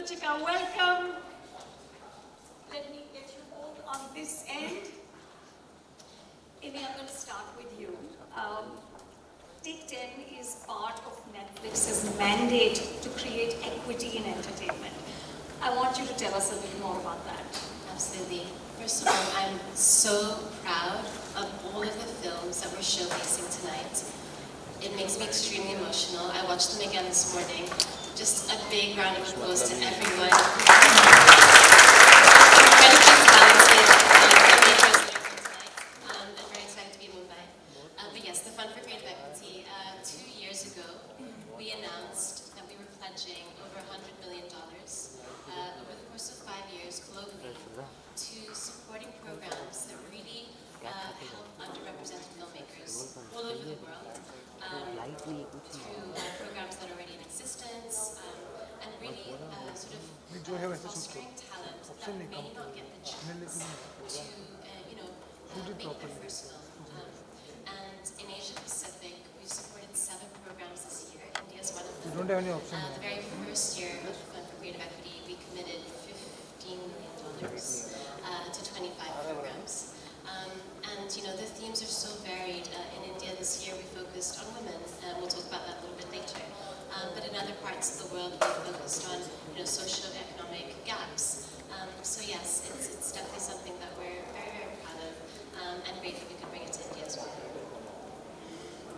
Ruchika, welcome. Let me get you both on this end. Amy, I'm going to start with you. Take 10 is part of Netflix's mandate to create equity in entertainment. I want you to tell us a bit more about that. Absolutely. First of all, I'm so proud of all of the films that we're showcasing tonight. It makes me extremely emotional. I watched them again this morning. Just a big round of applause to everyone. Incredibly talented filmmakers that are here tonight. I'm very excited to be in Mumbai. But yes, the Fund for Creative Equity. 2 years ago, we announced that we were pledging over $100 million over the course of 5 years globally to supporting programs that really help underrepresented filmmakers all over the world through programs that are already in existence and really fostering talent that may not get the chance to make their first film. And in Asia Pacific, we've supported 7 programs this year. India is one of them. The very first year of the Fund for Creative Equity, we committed $15 million to 25 programs. And the themes are so varied. In India this year we focused on women, and we'll talk about that a little bit later. But in other parts of the world we focused on socio-economic gaps. So yes, it's definitely something that we're very, very proud of, and grateful we could bring it to India as well.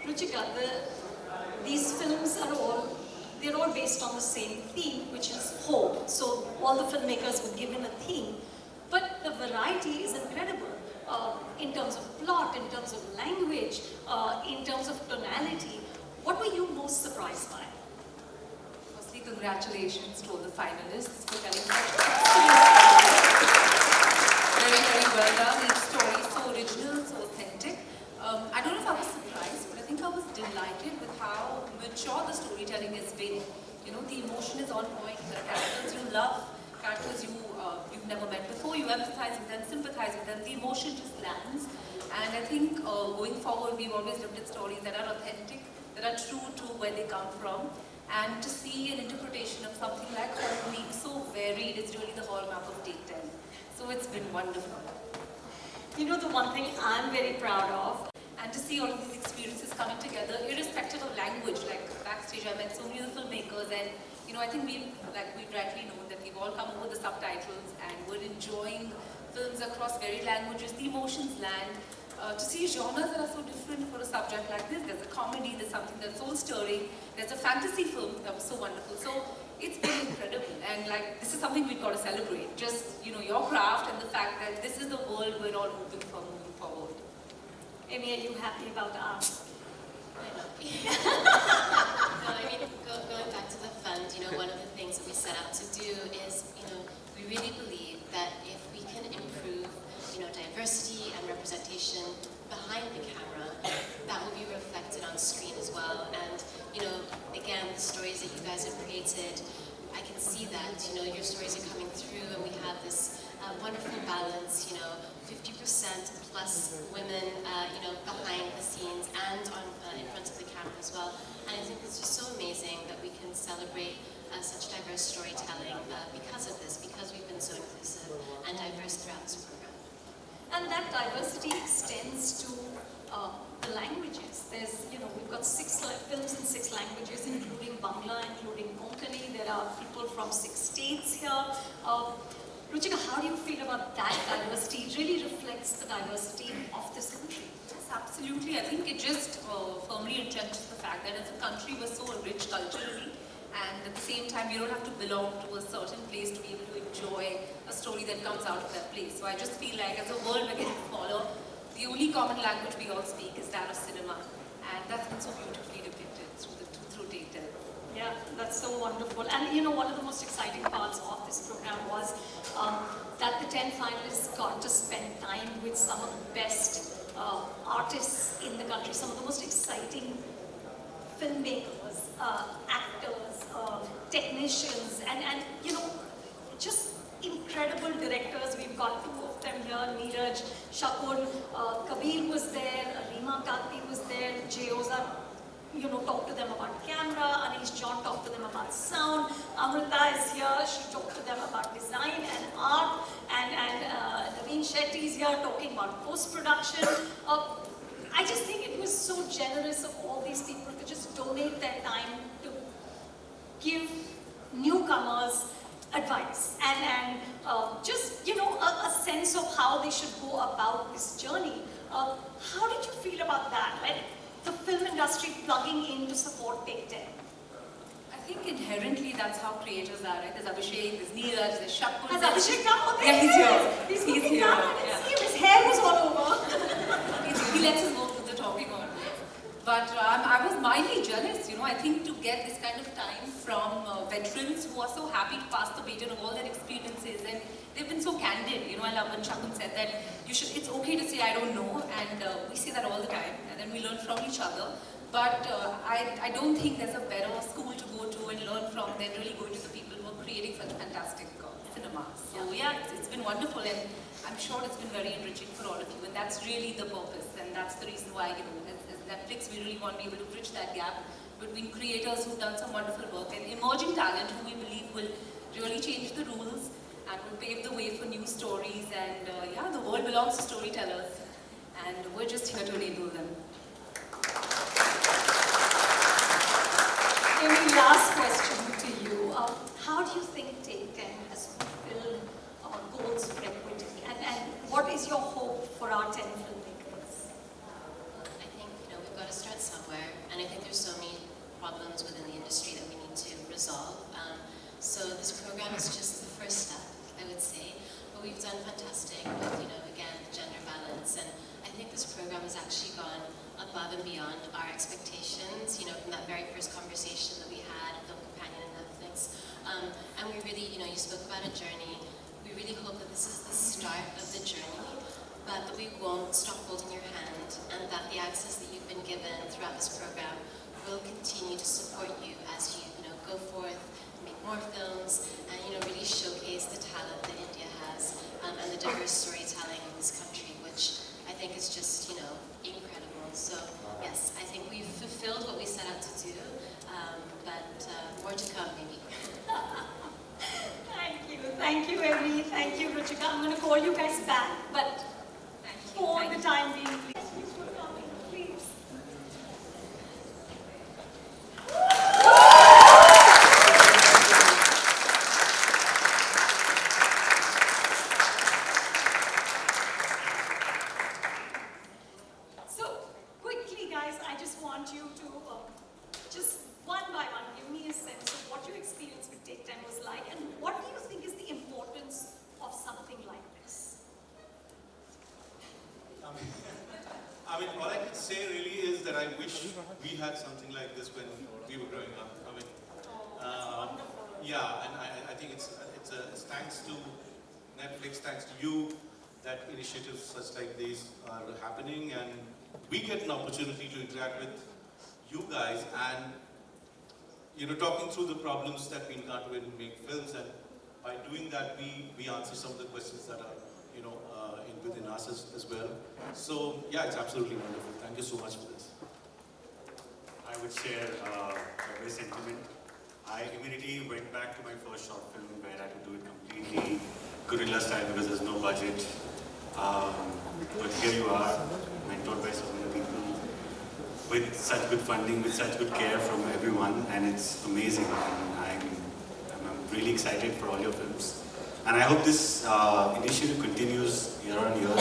Ruchika, these films are they're all based on the same theme, which is hope. So all the filmmakers were given a theme, but the variety is incredible. In terms of plot, in terms of language, in terms of tonality. What were you most surprised by? Firstly, congratulations to all the finalists for telling such very, very well done. Each story is so original, so authentic. I don't know if I was surprised, but I think I was delighted with how mature the storytelling has been. The emotion is on point. The characters you love, characters you've never met before, you empathize with them, sympathize with them, the emotion just lands. And I think going forward, we've always looked at stories that are authentic, that are true to where they come from. And to see an interpretation of something like horror being so varied is really the hallmark of Take 10. So it's been wonderful. The one thing I'm very proud of, and to see all of these experiences coming together, irrespective of language, like backstage I met so many of the filmmakers, and I think we've rightly known that we've all come over the subtitles and we're enjoying films across varied languages, the emotions land. To see genres that are so different for a subject like this, there's a comedy, there's something that's soul stirring, there's a fantasy film that was so wonderful. So it's been incredible, and this is something we've got to celebrate. Just your craft and the fact that this is the world we're all moving forward. Amy, are you happy about the art? I'm happy. Going back to the fund, one of the things that we set out to do is, we really believe that if we can improve, diversity and representation behind the camera, that will be reflected on screen as well. And, again, the stories that you guys have created, I can see that, your stories are coming through, and we have this wonderful balance, 50% plus women, behind the scenes and in front of the camera as well. And I think it's just so amazing that we can celebrate such diverse storytelling because of this, because we've been so inclusive and diverse throughout this program. And that diversity extends to the languages. We've got 6 films in 6 languages, including Bangla, including Konkani. There are people from 6 states here. Ruchika, how do you feel about that diversity? It really reflects the diversity of this country. Yes, absolutely. I think it just firmly entrenches the fact that as a country we're so rich culturally, and at the same time you don't have to belong to a certain place to be able to enjoy a story that comes out of that place. So I just feel like as a world we're getting smaller, the only common language we all speak is that of cinema, and that's been so beautifully depicted through Take 10. Yeah, that's so wonderful. And one of the most exciting parts of this program was that the 10 finalists got to spend time with some of the best artists in the country, some of the most exciting filmmakers, actors, technicians, and just incredible directors. We've got 2 of them here, Neeraj, Shakun, Kabir was there, Reema Kanti was there, Jay Ozar. talk to them about camera. Anish John talked to them about sound. Amrita is here. She talked to them about design and art. And Naveen Shetty is here talking about post-production. I just think it was so generous of all these people to just donate their time to give newcomers advice and just a sense of how they should go about this journey. How did you feel about that? Like the film industry plugging in to support Take 10? I think inherently that's how creators are, right? There's Abhishek, there's Neeraj, there's Shakul. Has Abhishek come? Oh, Yeah, he's here. He's He's looking here. down. I can Yeah. see him. His hair was all over. He lets us go through the talking on. But I was mildly jealous, I think to get this kind of time from veterans who are so happy to pass the baton of all their experiences, and they've been so candid. I love when Shakun said that it's okay to say I don't know, and we say that all the time, and then we learn from each other. But I don't think there's a better school to go to and learn from than really going to the people who are creating such fantastic cinema. So yeah, it's been wonderful, and I'm sure it's been very enriching for all of you, and that's really the purpose, and that's the reason why, as Netflix, we really want to be able to bridge that gap between creators who've done some wonderful work and emerging talent who we believe will really change the rules and will pave the way for new stories. And yeah, the world belongs to storytellers, and we're just here to enable them. Amy, last question to you. How do you think Take 10 has fulfilled goals for equity? And what is your hope for our 10 filmmakers? I think we've got to start somewhere, and I think there's so many problems within the industry that we need to resolve. So this program is just the first step, I would say. But we've done fantastic with, again, the gender balance, and I think this program has actually gone above and beyond our expectations. From that very first conversation that we had, Film Companion and Netflix, and we really, you spoke about a journey. We really hope that this is the start of the journey, but that we won't stop holding your hand, and that the access that you've been given throughout this program will continue to support you as you, go forth, make more films, and really showcase the talent that India has, and the diverse storytelling in this country, which I think is just, incredible. So yes, I think we've fulfilled what we set out to do, but more to come, maybe. Thank you, Amy. Thank you, Ruchika. I'm going to call you guys back, but for the time being, please. Thank you for coming, please. So, quickly, guys, I just want you to just one by one give me a sense of what your experience with Take 10 was like, and what do you think is the importance of something like this? All I can say really is that I wish we had something like this when we were growing up. Yeah, and I think it's thanks to Netflix, thanks to you, that initiatives such like these are happening, and we get an opportunity to interact with you guys and talking through the problems that we encounter when we make films, and by doing that we answer some of the questions that are within us as well. So yeah, it's absolutely wonderful. Thank you so much for this. I would share the sentiment. I immediately went back to my first short film where I had to do it completely guerrilla style because there's no budget. But here you are, mentored by so many people, with such good funding, with such good care from everyone, and it's amazing. And I'm really excited for all your films. And I hope this initiative continues year on year,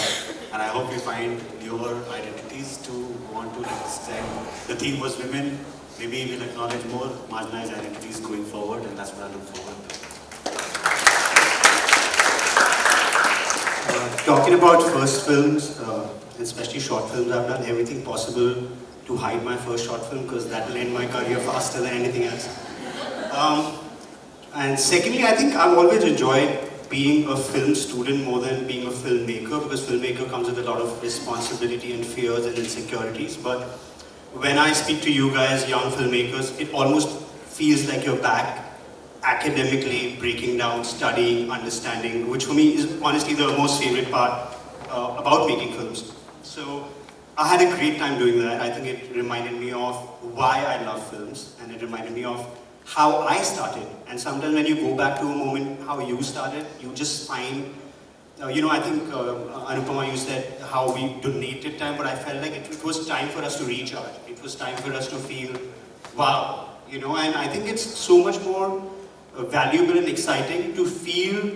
and I hope we find newer identities to want to understand. The theme was women. Maybe we'll acknowledge more marginalized identities going forward, and that's what I look forward to. Talking about first films, especially short films, I've done everything possible to hide my first short film because that will end my career faster than anything else. And secondly, I think I've always enjoyed being a film student more than being a filmmaker, because filmmaker comes with a lot of responsibility and fears and insecurities. But when I speak to you guys, young filmmakers, it almost feels like you're back academically breaking down, studying, understanding, which for me is honestly the most favorite part about making films. So I had a great time doing that. I think it reminded me of why I love films, and it reminded me of how I started. And sometimes when you go back to a moment how you started, you just find, I think Anupama, you said how we donated time, but I felt like it was time for us to recharge. It was time for us to feel, wow, and I think it's so much more valuable and exciting to feel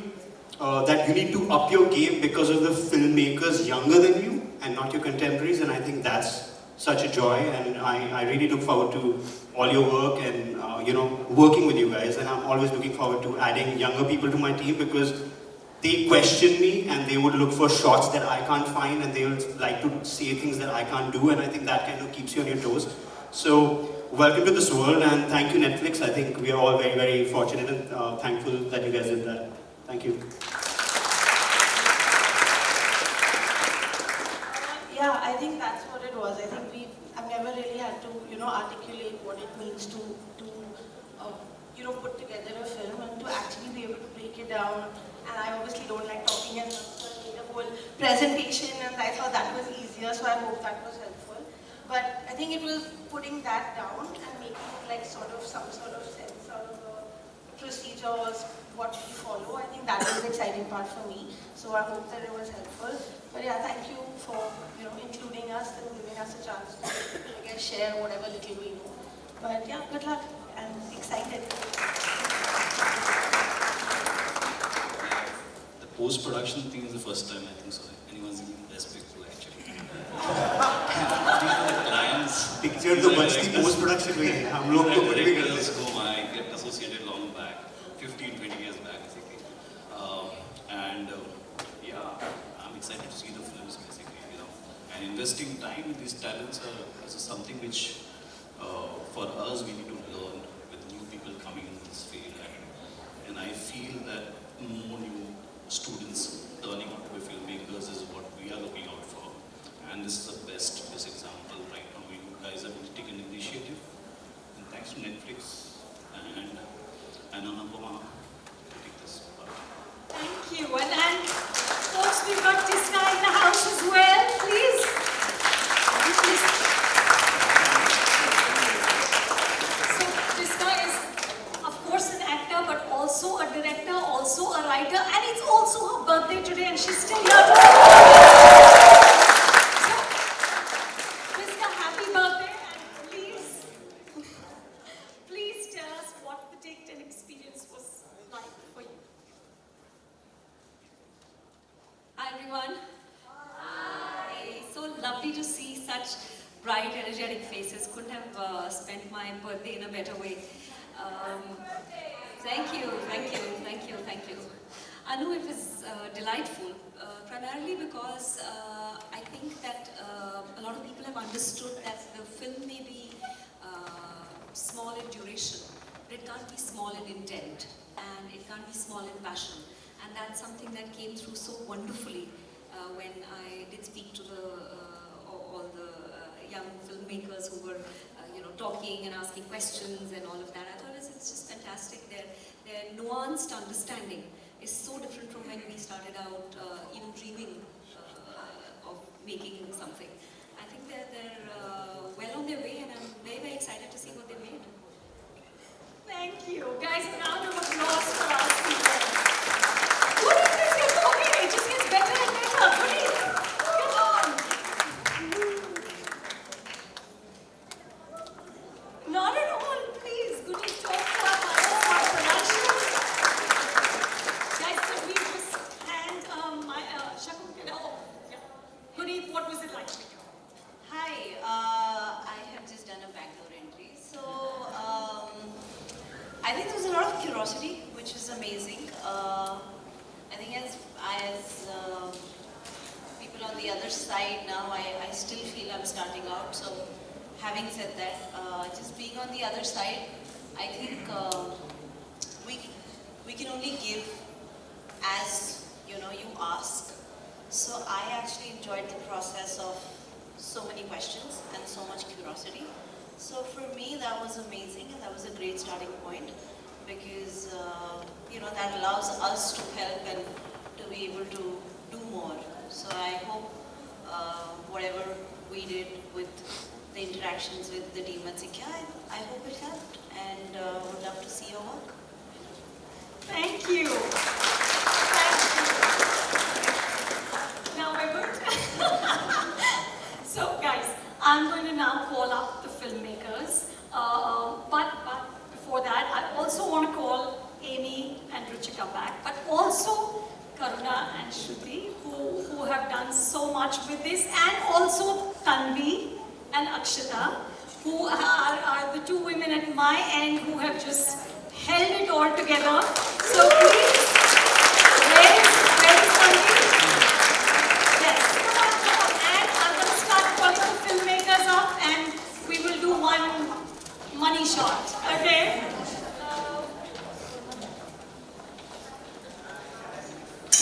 that you need to up your game because of the filmmakers younger than you and not your contemporaries, and I think that's such a joy, and I really look forward to all your work and working with you guys, and I'm always looking forward to adding younger people to my team because they question me and they would look for shots that I can't find and they would like to say things that I can't do, and I think that kind of keeps you on your toes. So welcome to this world, and thank you Netflix. I think we are all very, very fortunate and thankful that you guys did that. Thank you. Yeah, I think that's what it was. I think I've never really had to, articulate what it means to put together a film and to actually be able to break it down. And I obviously don't like talking as much, so I made a whole presentation and I thought that was easier, so I hope that was helpful. But I think it was putting that down and making like some sort of sense out of the procedures, what we follow. I think that was the exciting part for me. So I hope that it was helpful. But yeah, thank you for including us and giving us a chance to share whatever little we know. But yeah, good luck. I'm excited. The post-production thing is the first time I think so anyone's been respectful actually. The clients. Picture the bachti post-production में हम लोग तो बड़े भी करते हैं. Go I get associated long back, 15-20 years back basically. Yeah, I'm excited to see the films basically, and investing time in these talents is something which for us we need to learn with new people coming into this field, and I feel that more new students turning out to be filmmakers is what we are looking out for, and this is the best example right now. You guys have taken initiative, and thanks to Netflix and Anupama to take this part. Thank you. And folks, we've got Tisna in the house as well, please. So Tisna is, of course, an actor, but also a director, also a writer, and it's also her birthday today, and she's still here to So, Tisna, happy birthday, and please tell us what the Take 10 experience was like for you. Hi everyone. Hi. So lovely to see such bright, energetic faces. Couldn't have spent my birthday in a better way. Thank you. Anu, it was delightful, primarily because I think that a lot of people have understood that the film may be small in duration, but it can't be small in intent, and it can't be small in passion. And that's something that came through so wonderfully when I did speak to all the young filmmakers who were, talking and asking questions and all of that. I thought it's just fantastic. Their nuanced understanding is so different from when we started out, even dreaming of making something. I think they're well on their way, and I'm very, very excited to see what they made. Thank you. Guys, a round of applause for us. Who did this get? Okay, it just gets better and better. Please, come on. Not at all, please. Good to talk to our production. Guys, could we just hand Shakun? Oh, yeah. Guneet, what was it like for you? Hi, I have just done a Bangalore entry. So, I think there was a lot of curiosity, which is amazing. I think as people on the other side now, I still feel I'm starting out. So, having said that, just being on the other side, I think we can only give as you ask. So I actually enjoyed the process of so many questions and so much curiosity. So for me, that was amazing, and that was a great starting point because that allows us to help and to be able to do more. So I hope whatever we did with the interactions with the team at Sikya. I hope it helped, and would love to see your work. Thank you. Thank you. Now we're good. So guys, I'm going to now call up the filmmakers. But before that, I also want to call Amy and Ruchika back, but also Karuna and Shruti, who have done so much with this, and also Tanvi and Akshata, who are the two women at my end who have just held it all together. So please, where is Tanvi? Yes, come on. And I'm going to start calling the filmmakers up, and we will do one money shot, okay?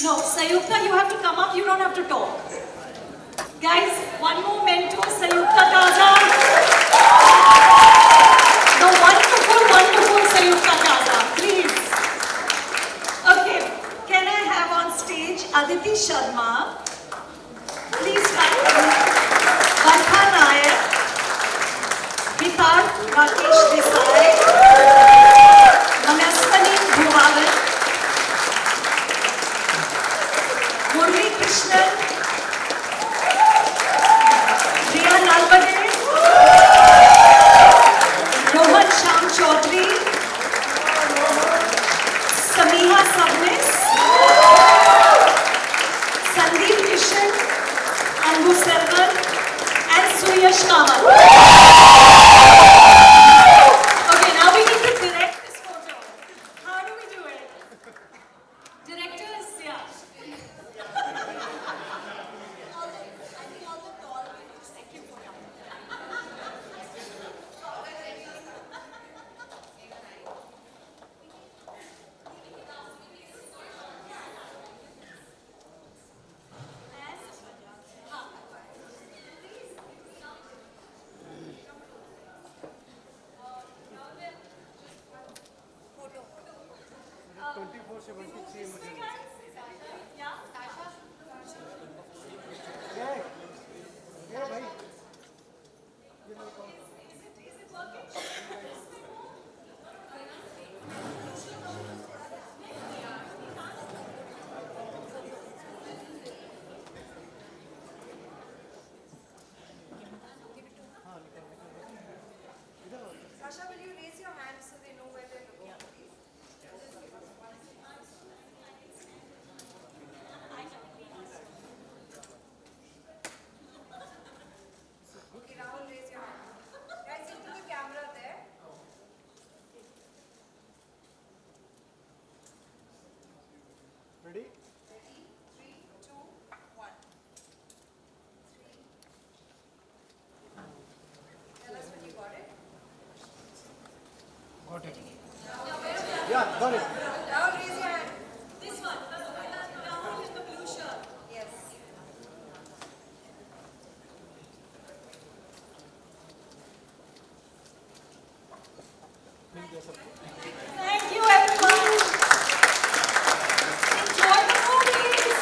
No, Sayukta, you have to come up, you don't have to talk. Guys, one more mentor, Sayukta Kaza. The wonderful Sayukta Kaza, please. Okay, can I have on stage Aditi Sharma? Please welcome Vartha Nayak, Vitar Rakesh Desai, Manaswani Bhuvavan, Murli Krishnan, Priya Nalbade, Rohan Sham Chaudhary, Samiha Sabnis, Sandeep Kishan, Anbu Selvan, and Suyash Kamat. Okay, now we need to direct this photo. How do we do it? Directors, yeah. Thank you for coming. Sasha, will you raise your hand so they know where they're looking, please? Okay, Rahul, raise your hand. Guys, into the camera there. Ready? Ready? 3, 2, 1. 3. Tell us when you got it. Got it. Yeah, got it. Rahul, raise your hand. This one, Rahul in the blue shirt. Yes. Thank you, everyone. Enjoy the movies.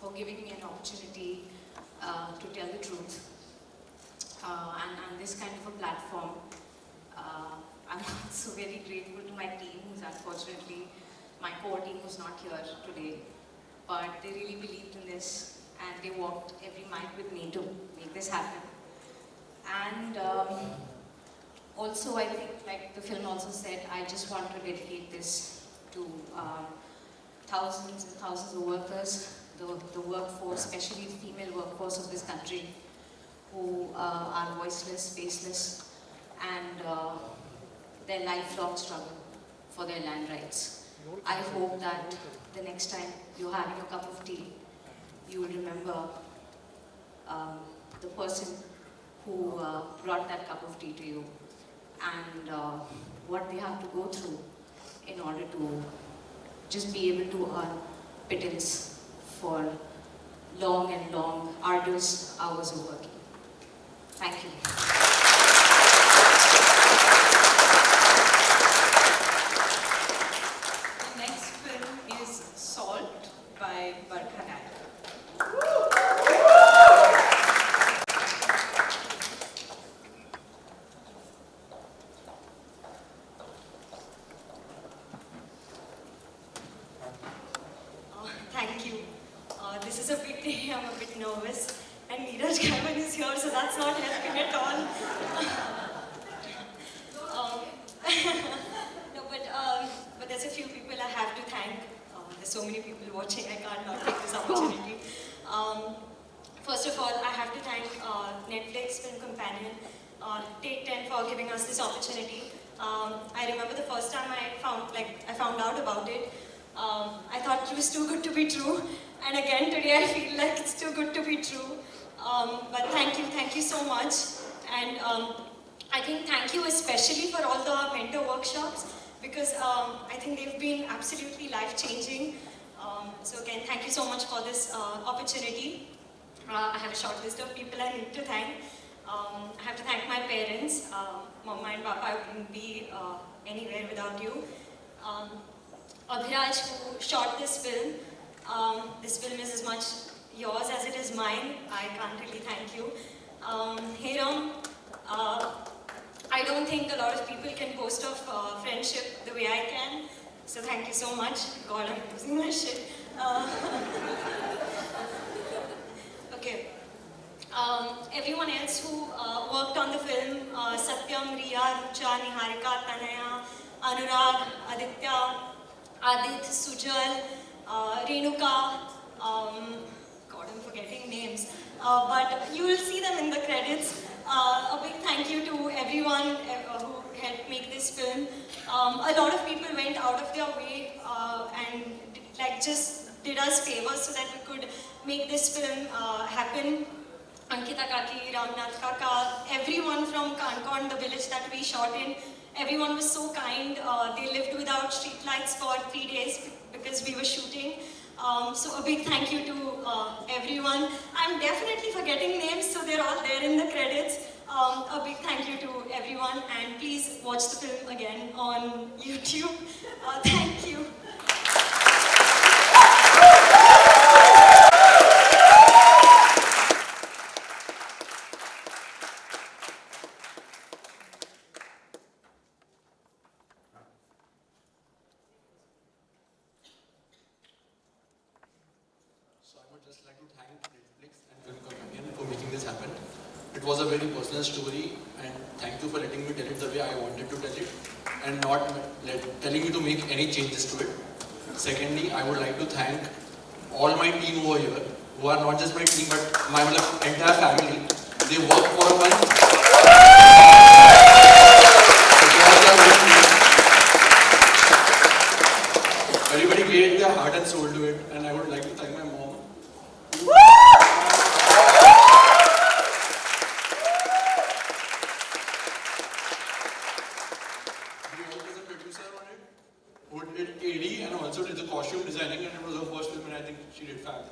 For giving me an opportunity to tell the truth and this kind of a platform. I'm also very grateful to my team, who's unfortunately my core team who's not here today, but they really believed in this and they walked every mile with me to make this happen. And also, I think, like the film also said, I just want to dedicate this to thousands and thousands of workers, the workforce, especially the female workforce of this country, who are voiceless, faceless, and their lifelong struggle for their land rights. I hope that the next time you're having a cup of tea, you will remember the person who brought that cup of tea to you, and what they have to go through in order to just be able to earn pittance for long and long, arduous hours of working. Thank you. by Barkha Naik. Thank you. This is a big day, I'm a bit nervous. And Neeraj Gaiwan is here, so that's not helping at all. No, but there's a few people I have to thank. There's so many people watching, I can't not take this opportunity. First of all, I have to thank Netflix Film Companion, Take 10 for giving us this opportunity. I remember the first time I found out about it. I thought it was too good to be true, and again today I feel like it's too good to be true. But thank you so much, and I think thank you especially for all the mentor workshops, because I think they've been absolutely life-changing. So again, thank you so much for this opportunity. I have a short list of people I need to thank. I have to thank my parents. Mama and Papa, I wouldn't be anywhere without you. Abhiraj, who shot this film. This film is as much yours as it is mine. I can't really thank you. Hiram, I don't think a lot of people can boast of friendship the way I can. So thank you so much. God, I'm losing my shit. Okay. Everyone else who worked on the film, Satyam, Riya, Rucha, Niharika, Tanaya, Anurag, Aditya, Adit, Sujal, Renuka, God, I'm forgetting names, but you will see them in the credits. A big thank you to everyone who helped make this film. A lot of people went out of their way and just did us favors so that we could make this film happen. Ankita Kaki, Ramnath Kaka, everyone from Kankan, the village that we shot in, everyone was so kind. They lived without street lights for 3 days because we were shooting. So a big thank you to everyone. I'm definitely forgetting names, so they're all there in the credits. A big thank you to everyone, and please watch the film again on YouTube. Thank you. So I would just like to thank Netflix and Film Companion for making this happen. It was a very personal story, and thank you for letting me tell it the way I wanted to tell it and not telling me to make any changes to it. Secondly, I would like to thank all my team over here, who are not just my team but my entire family. They worked for a month. Everybody gave their heart and soul to it, and I would like to thank my mom. Who did AD and also did the costume designing, and it was her first film, and I think she did fab.